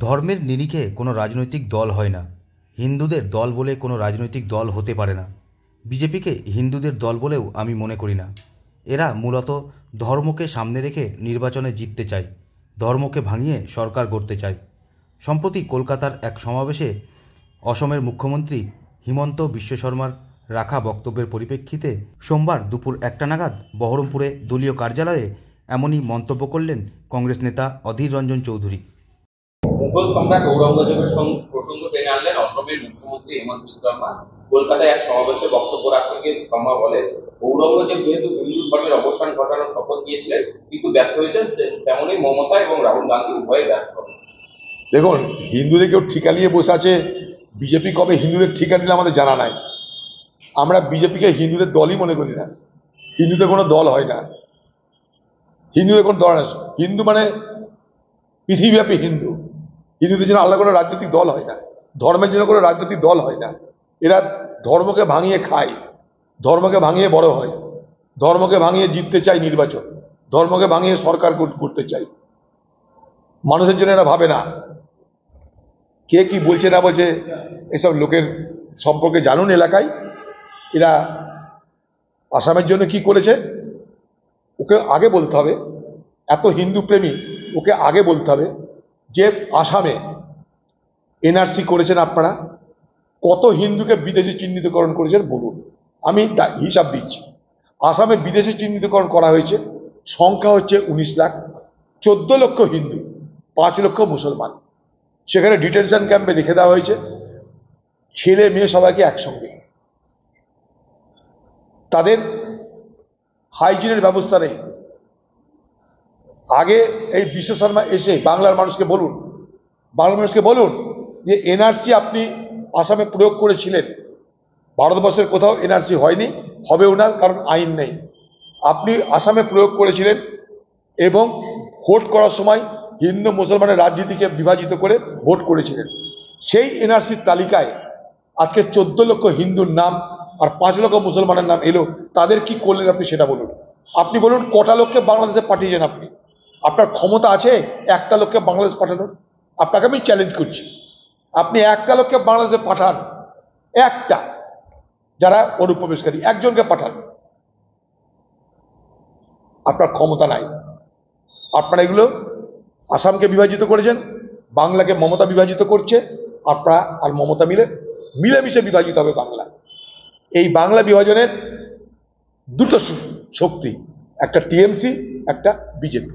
ধর্মের নিরিখে কোনো রাজনৈতিক দল হয় না। হিন্দুদের দল বলে কোনো রাজনৈতিক দল হতে পারে না। বিজেপিকে হিন্দুদের দল বলেও আমি মনে করি না। এরা মূলত ধর্মকে সামনে রেখে নির্বাচনে জিততে চায়, ধর্মকে ভাঙিয়ে সরকার গড়তে চায়। সম্প্রতি কলকাতার এক সমাবেশে অসমের মুখ্যমন্ত্রী হিমন্ত বিশ্ব শর্মার রাখা বক্তব্যের পরিপ্রেক্ষিতে সোমবার দুপুর 1টা নাগাদ বহরমপুরে দলীয় কার্যালয়ে এমনই মন্তব্য করলেন কংগ্রেস নেতা অধীর রঞ্জন চৌধুরী। মুঘল সম্রাট ঔরঙ্গজেবের প্রসঙ্গ টেনে আনলেন অসমের মুখ্যমন্ত্রী হেমন্ত বিশ্ব শর্মা। কলকাতায় এক সমাবেশে বক্তব্য রাখতে গিয়ে শর্মা বলেন, ঔরঙ্গজেব যেহেতু হিন্দু ধর্মের অবসান ঘটানোর শপথ নিয়েছিলেন, কিন্তু ব্যর্থ হয়েছেন, তেমনই মমতা এবং রাহুল গান্ধী উভয়ে ব্যর্থ হবেন। দেখুন, হিন্দুদের কেউ ঠিকা নিয়ে বসে আছে। বিজেপি কবে হিন্দুদের ঠিকা নিলে আমাদের জানা নাই। আমরা বিজেপিকে হিন্দুদের দলই মনে করি না। হিন্দুদের কোনো দল হয় না, হিন্দুদের কোনো দল না। হিন্দু মানে পৃথিবীব্যাপী হিন্দু। হিন্দুদের জন্য আলাদা কোনো রাজনৈতিক দল হয় না, ধর্মের জন্য কোনো রাজনৈতিক দল হয় না। এরা ধর্মকে ভাঙিয়ে খায়, ধর্মকে ভাঙিয়ে বড় হয়, ধর্মকে ভাঙিয়ে জিততে চায় নির্বাচন, ধর্মকে ভাঙিয়ে সরকার করতে চায়। মানুষের জন্য এরা ভাবে না। কে কি বলছে না বলছে এসব লোকের সম্পর্কে জানুন। এলাকায় এরা আসামের জন্য কি করেছে ওকে আগে বলতে হবে। এত হিন্দু প্রেমী, ওকে আগে বলতে হবে যে আসামে এনআরসি করেছেন আপনারা, কত হিন্দুকে বিদেশি চিহ্নিতকরণ করেছেন বলুন। আমি হিসাব দিচ্ছি। আসামে বিদেশি চিহ্নিতকরণ করা হয়েছে, সংখ্যা হচ্ছে 19 লাখ। 14 লক্ষ হিন্দু, 5 লক্ষ মুসলমান। সেখানে ডিটেনশন ক্যাম্পে রেখে দেওয়া হয়েছে, ছেলে মেয়ে সবাইকে একসঙ্গে। তাদের হাইজিনের ব্যবস্থা নেই। আগে এই বিশ্ব শর্মা এসে বাংলার মানুষকে বলুন যে এনআরসি আপনি আসামে প্রয়োগ করেছিলেন। ভারতবর্ষের কোথাও এনআরসি হয়নি, হবেও না, কারণ আইন নেই। আপনি আসামে প্রয়োগ করেছিলেন এবং ভোট করার সময় হিন্দু মুসলমানের রাজনীতিকে বিভাজিত করে ভোট করেছিলেন। সেই এনআরসির তালিকায় আজকে 14 লক্ষ হিন্দুর নাম আর 5 লক্ষ মুসলমানের নাম এলো। তাদের কি করলেন আপনি সেটা বলুন। আপনি বলুন কটা লোককে বাংলাদেশে পাঠিয়েছেন আপনি? আপনার ক্ষমতা আছে একটা লোককে বাংলাদেশ পাঠানোর? আপনাকে আমি চ্যালেঞ্জ করছি, আপনি একটা লোককে বাংলাদেশে পাঠান, একটা, যারা অনুপ্রবেশকারী, একজনকে পাঠান। আপনার ক্ষমতা নাই। আপনারা এগুলো আসামকে বিভাজিত করেছেন, বাংলাকে মমতা বিভাজিত করছে। আপনারা আর মমতা মিলেমিশে বিভাজিত হবে বাংলা। এই বাংলা বিভাজনের দুটো শক্তি, একটা টিএমসি, একটা বিজেপি।